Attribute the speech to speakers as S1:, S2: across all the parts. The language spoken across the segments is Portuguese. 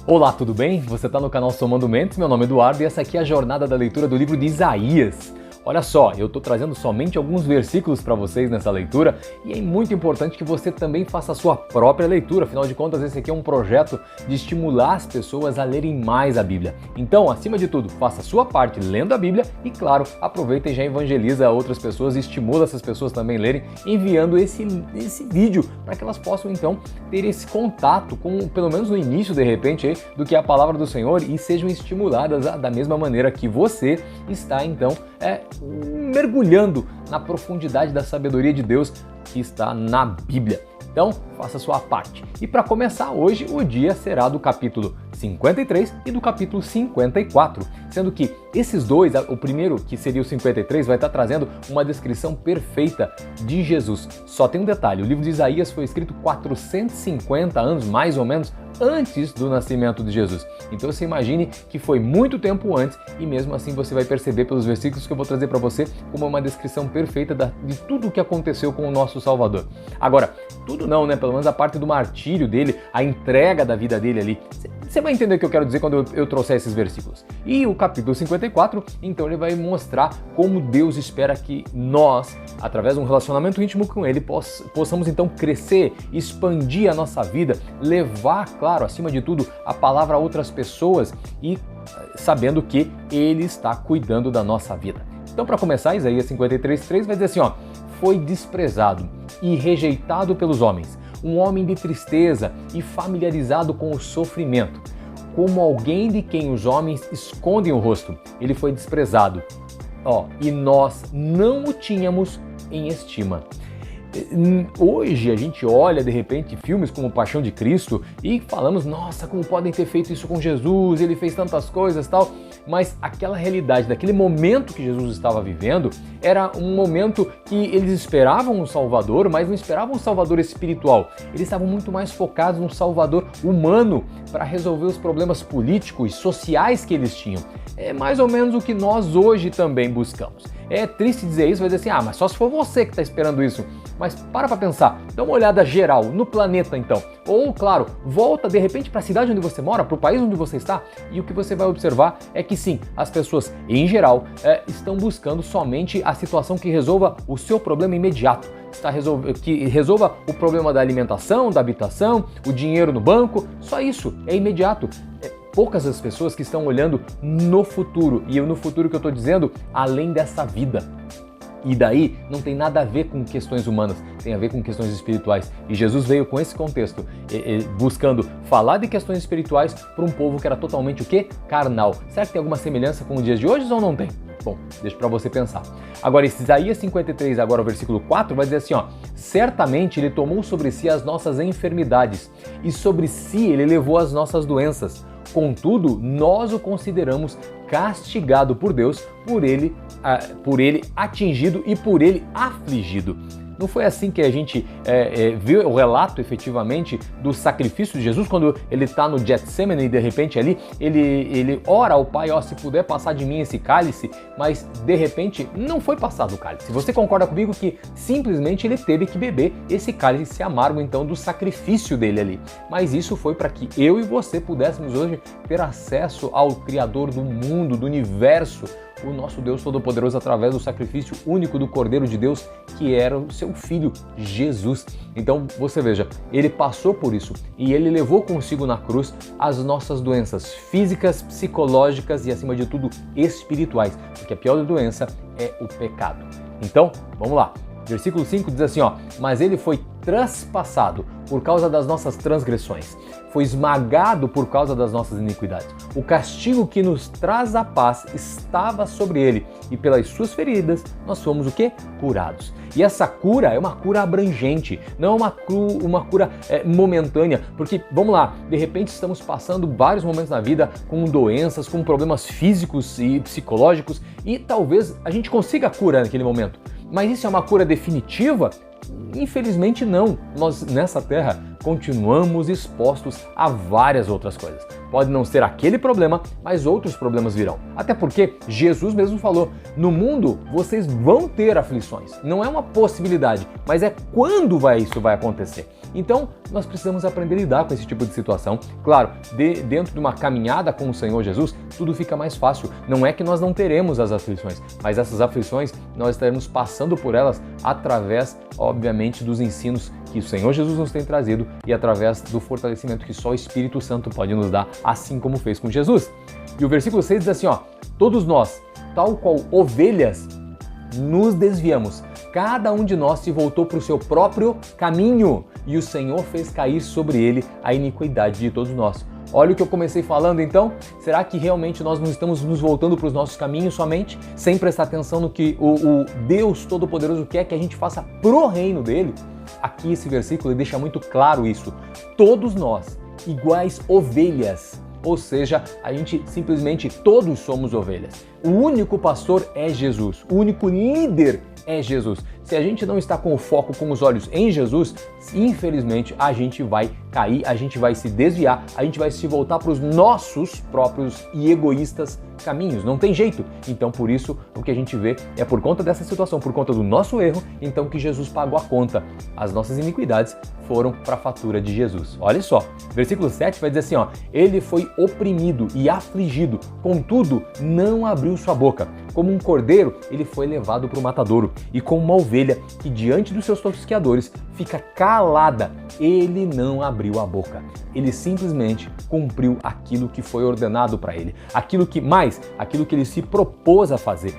S1: Olá, tudo bem? Você está no canal Somando Mentes, meu nome é Eduardo e essa aqui é a jornada da leitura do livro de Isaías. Olha só, eu estou trazendo somente alguns versículos para vocês nessa leitura e é muito importante que você também faça a sua própria leitura, afinal de contas esse aqui é um projeto de estimular as pessoas a lerem mais a Bíblia. Então, acima de tudo, faça a sua parte lendo a Bíblia e, claro, aproveita e já evangeliza outras pessoas e estimula essas pessoas também a lerem, enviando esse vídeo para que elas possam então ter esse contato com, pelo menos no início de repente, aí, do que é a palavra do Senhor e sejam estimuladas da mesma maneira que você está então mergulhando na profundidade da sabedoria de Deus que está na Bíblia. Então, faça a sua parte. E para começar hoje, o dia será do capítulo 53 e do capítulo 54, sendo que esses dois, o primeiro, que seria o 53, vai estar trazendo uma descrição perfeita de Jesus. Só tem um detalhe, o livro de Isaías foi escrito 450 anos, mais ou menos, antes do nascimento de Jesus. Então você imagine que foi muito tempo antes e mesmo assim você vai perceber pelos versículos que eu vou trazer para você como uma descrição perfeita de tudo o que aconteceu com o nosso Salvador. Agora, tudo não, né? Pelo menos a parte do martírio dele, a entrega da vida dele ali. Você vai entender o que eu quero dizer quando eu trouxer esses versículos. E o capítulo 54, então ele vai mostrar como Deus espera que nós, através de um relacionamento íntimo com ele, possamos então crescer, expandir a nossa vida, levar, claro, acima de tudo, a palavra a outras pessoas e sabendo que ele está cuidando da nossa vida. Então, para começar, Isaías 53:3 vai dizer assim, ó: foi desprezado e rejeitado pelos homens, um homem de tristeza e familiarizado com o sofrimento. Como alguém de quem os homens escondem o rosto, ele foi desprezado. E nós não o tínhamos em estima. Hoje a gente olha de repente filmes como Paixão de Cristo e falamos, nossa, como podem ter feito isso com Jesus, ele fez tantas coisas tal, mas aquela realidade daquele momento que Jesus estava vivendo era um momento que eles esperavam um Salvador, mas não esperavam um Salvador espiritual, eles estavam muito mais focados num Salvador humano para resolver os problemas políticos e sociais que eles tinham. É mais ou menos o que nós hoje também buscamos. É triste dizer isso, vai dizer assim, mas só se for você que está esperando isso. Mas para pensar, dá uma olhada geral no planeta então. Ou, claro, volta de repente para a cidade onde você mora, para o país onde você está, e o que você vai observar é que sim, as pessoas em geral estão buscando somente a situação que resolva o seu problema imediato. Que resolva o problema da alimentação, da habitação, o dinheiro no banco, só isso, é imediato. Poucas as pessoas que estão olhando no futuro, e no futuro que eu estou dizendo, além dessa vida. E daí não tem nada a ver com questões humanas, tem a ver com questões espirituais. E Jesus veio com esse contexto, buscando falar de questões espirituais para um povo que era totalmente o quê? Carnal. Será que tem alguma semelhança com os dias de hoje ou não tem? Bom, deixa para você pensar. Agora, esse Isaías 53, agora o versículo 4, vai dizer assim, ó: certamente ele tomou sobre si as nossas enfermidades e sobre si ele levou as nossas doenças. Contudo, nós o consideramos castigado por Deus, por ele atingido e por ele afligido. Não foi assim que a gente viu o relato efetivamente do sacrifício de Jesus, quando ele está no Getsemane e de repente ali ele ora ao Pai, se puder passar de mim esse cálice, mas de repente não foi passado o cálice. Você concorda comigo que simplesmente ele teve que beber esse cálice amargo então do sacrifício dele ali. Mas isso foi para que eu e você pudéssemos hoje ter acesso ao Criador do mundo, do universo, o nosso Deus Todo-Poderoso, através do sacrifício único do Cordeiro de Deus, que era o seu Filho, Jesus. Então, você veja, ele passou por isso e ele levou consigo na cruz as nossas doenças físicas, psicológicas e, acima de tudo, espirituais, porque a pior doença é o pecado. Então, vamos lá. Versículo 5 diz assim, mas ele foi traspassado por causa das nossas transgressões, foi esmagado por causa das nossas iniquidades. O castigo que nos traz a paz estava sobre ele e pelas suas feridas nós fomos o quê? Curados. E essa cura é uma cura abrangente, não é uma cura momentânea, porque, vamos lá, de repente estamos passando vários momentos na vida com doenças, com problemas físicos e psicológicos e talvez a gente consiga a cura naquele momento. Mas isso é uma cura definitiva? Infelizmente não. Nós, nessa terra, continuamos expostos a várias outras coisas. Pode não ser aquele problema, mas outros problemas virão. Até porque Jesus mesmo falou, no mundo vocês vão ter aflições. Não é uma possibilidade, mas é quando isso vai acontecer. Então, nós precisamos aprender a lidar com esse tipo de situação. Claro, dentro de uma caminhada com o Senhor Jesus, tudo fica mais fácil. Não é que nós não teremos as aflições, mas essas aflições nós estaremos passando por elas através, obviamente, dos ensinos que o Senhor Jesus nos tem trazido e através do fortalecimento que só o Espírito Santo pode nos dar, assim como fez com Jesus. E o versículo 6 diz assim, todos nós, tal qual ovelhas, nos desviamos. Cada um de nós se voltou para o seu próprio caminho e o Senhor fez cair sobre ele a iniquidade de todos nós. Olha o que eu comecei falando então, será que realmente nós não estamos nos voltando para os nossos caminhos somente, sem prestar atenção no que o Deus Todo-Poderoso quer que a gente faça pro reino dele? Aqui esse versículo deixa muito claro isso. Todos nós, iguais ovelhas, ou seja, a gente simplesmente todos somos ovelhas. O único pastor é Jesus, o único líder é Jesus. Se a gente não está com o foco, com os olhos em Jesus, infelizmente a gente vai cair, a gente vai se desviar, a gente vai se voltar para os nossos próprios e egoístas caminhos. Não tem jeito. Então, por isso, o que a gente vê é por conta dessa situação, por conta do nosso erro, então que Jesus pagou a conta. As nossas iniquidades foram para a fatura de Jesus. Olha só, versículo 7 vai dizer assim, ele foi oprimido e afligido, contudo, não abriu sua boca. Como um cordeiro, ele foi levado para o matadouro, e como uma ovelha que diante dos seus tosqueadores fica calada, ele não abriu a boca. Ele simplesmente cumpriu aquilo que foi ordenado para ele, aquilo que ele se propôs a fazer.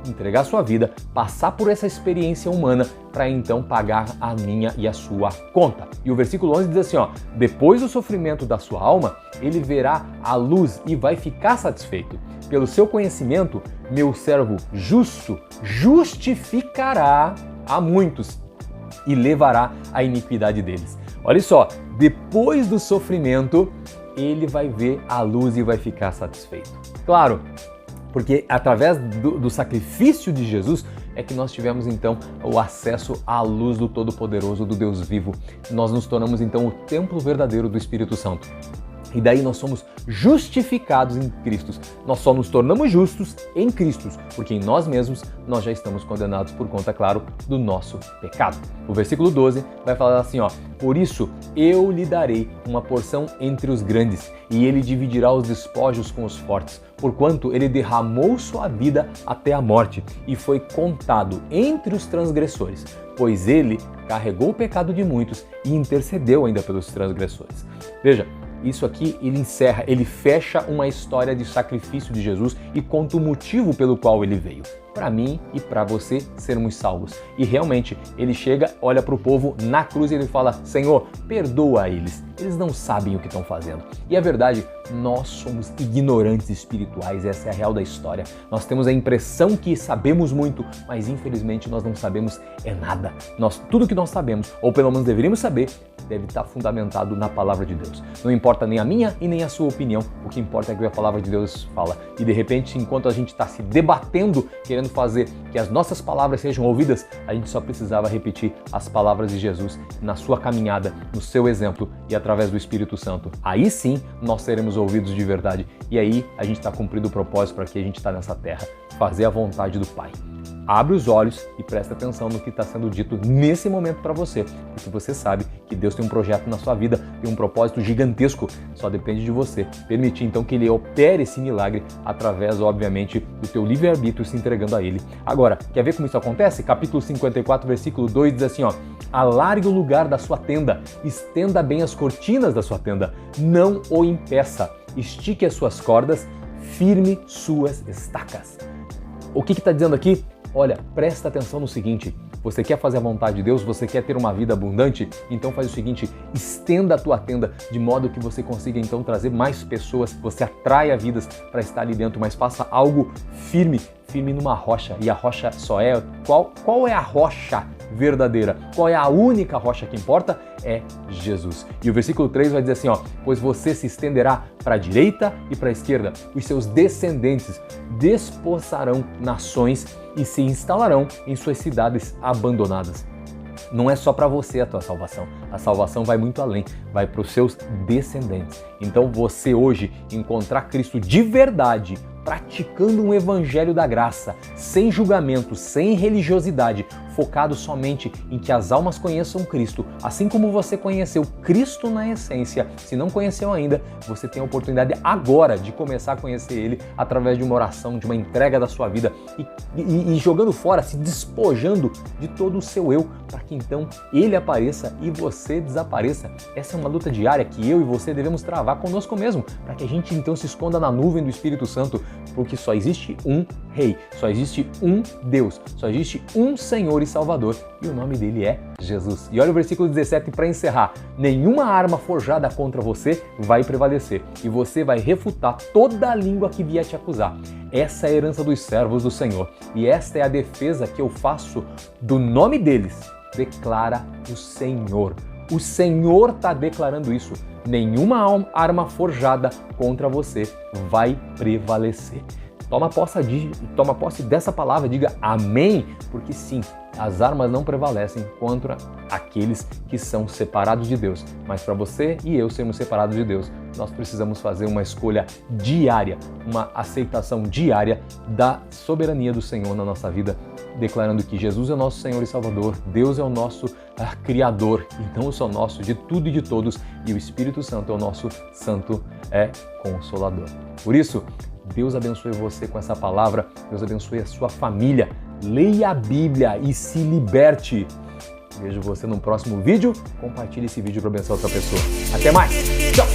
S1: Entregar sua vida, passar por essa experiência humana para então pagar a minha e a sua conta. E o versículo 11 diz assim, depois do sofrimento da sua alma, ele verá a luz e vai ficar satisfeito. Pelo seu conhecimento, meu servo justo justificará a muitos e levará a iniquidade deles. Olha só, depois do sofrimento, ele vai ver a luz e vai ficar satisfeito. Claro, porque através do sacrifício de Jesus é que nós tivemos então o acesso à luz do Todo-Poderoso, do Deus vivo. Nós nos tornamos então o templo verdadeiro do Espírito Santo. E daí nós somos justificados em Cristo. Nós só nos tornamos justos em Cristo, porque em nós mesmos nós já estamos condenados por conta, claro, do nosso pecado. O versículo 12 vai falar assim, por isso eu lhe darei uma porção entre os grandes, e ele dividirá os despojos com os fortes, porquanto ele derramou sua vida até a morte, e foi contado entre os transgressores, pois ele carregou o pecado de muitos e intercedeu ainda pelos transgressores. Veja, isso aqui ele fecha uma história de sacrifício de Jesus e conta o motivo pelo qual ele veio. Para mim e para você sermos salvos. E realmente, ele chega, olha para o povo na cruz e ele fala, Senhor, perdoa eles. Eles não sabem o que estão fazendo. E a verdade, nós somos ignorantes espirituais, essa é a real da história. Nós temos a impressão que sabemos muito, mas infelizmente nós não sabemos nada. Tudo que nós sabemos, ou pelo menos deveríamos saber, deve estar fundamentado na palavra de Deus. Não importa nem a minha e nem a sua opinião, o que importa é que a palavra de Deus fala. E de repente, enquanto a gente está se debatendo, querendo fazer que as nossas palavras sejam ouvidas, a gente só precisava repetir as palavras de Jesus na sua caminhada, no seu exemplo e através do Espírito Santo. Aí sim, nós seremos ouvidos de verdade. E aí, a gente está cumprindo o propósito para que a gente está nessa terra, fazer a vontade do Pai. Abre os olhos e presta atenção no que está sendo dito nesse momento para você, porque você sabe que Deus tem um projeto na sua vida, tem um propósito gigantesco, só depende de você permitir então que Ele opere esse milagre através, obviamente, do teu livre-arbítrio se entregando a Ele. Agora, quer ver como isso acontece? Capítulo 54, versículo 2 diz assim, alargue o lugar da sua tenda, estenda bem as cortinas da sua tenda, não o impeça, estique as suas cordas, firme suas estacas. O que está dizendo aqui? Olha, presta atenção no seguinte, você quer fazer a vontade de Deus, você quer ter uma vida abundante? Então faz o seguinte, estenda a tua tenda de modo que você consiga então trazer mais pessoas, você atraia vidas para estar ali dentro, mas faça algo firme numa rocha. E a rocha só é... Qual é a rocha verdadeira? Qual é a única rocha que importa? É Jesus. E o versículo 3 vai dizer assim, pois você se estenderá para a direita e para a esquerda, os seus descendentes despossarão nações e se instalarão em suas cidades abandonadas. Não é só para você a tua salvação. A salvação vai muito além, vai para os seus descendentes. Então você hoje encontrar Cristo de verdade, praticando um evangelho da graça, sem julgamento, sem religiosidade, focado somente em que as almas conheçam Cristo, assim como você conheceu Cristo na essência. Se não conheceu ainda, você tem a oportunidade agora de começar a conhecer Ele através de uma oração, de uma entrega da sua vida e jogando fora, se despojando de todo o seu eu, para que então Ele apareça e você desapareça. Essa é uma luta diária que eu e você devemos travar conosco mesmo, para que a gente então se esconda na nuvem do Espírito Santo, porque só existe um Rei, só existe um Deus, só existe um Senhor e Salvador, e o nome dele é Jesus. E olha o versículo 17 para encerrar: nenhuma arma forjada contra você vai prevalecer, e você vai refutar toda a língua que vier te acusar. Essa é a herança dos servos do Senhor, e esta é a defesa que eu faço do nome deles, declara o Senhor. O Senhor está declarando isso. Nenhuma arma forjada contra você vai prevalecer. Toma posse dessa palavra, diga amém, porque sim, as armas não prevalecem contra aqueles que são separados de Deus. Mas para você e eu sermos separados de Deus, nós precisamos fazer uma escolha diária, uma aceitação diária da soberania do Senhor na nossa vida, declarando que Jesus é o nosso Senhor e Salvador, Deus é o nosso Criador, e não só nosso, de tudo e de todos, e o Espírito Santo é o nosso Santo Consolador. Por isso, Deus abençoe você com essa palavra, Deus abençoe a sua família, leia a Bíblia e se liberte. Vejo você no próximo vídeo, compartilhe esse vídeo para abençoar outra pessoa. Até mais, tchau!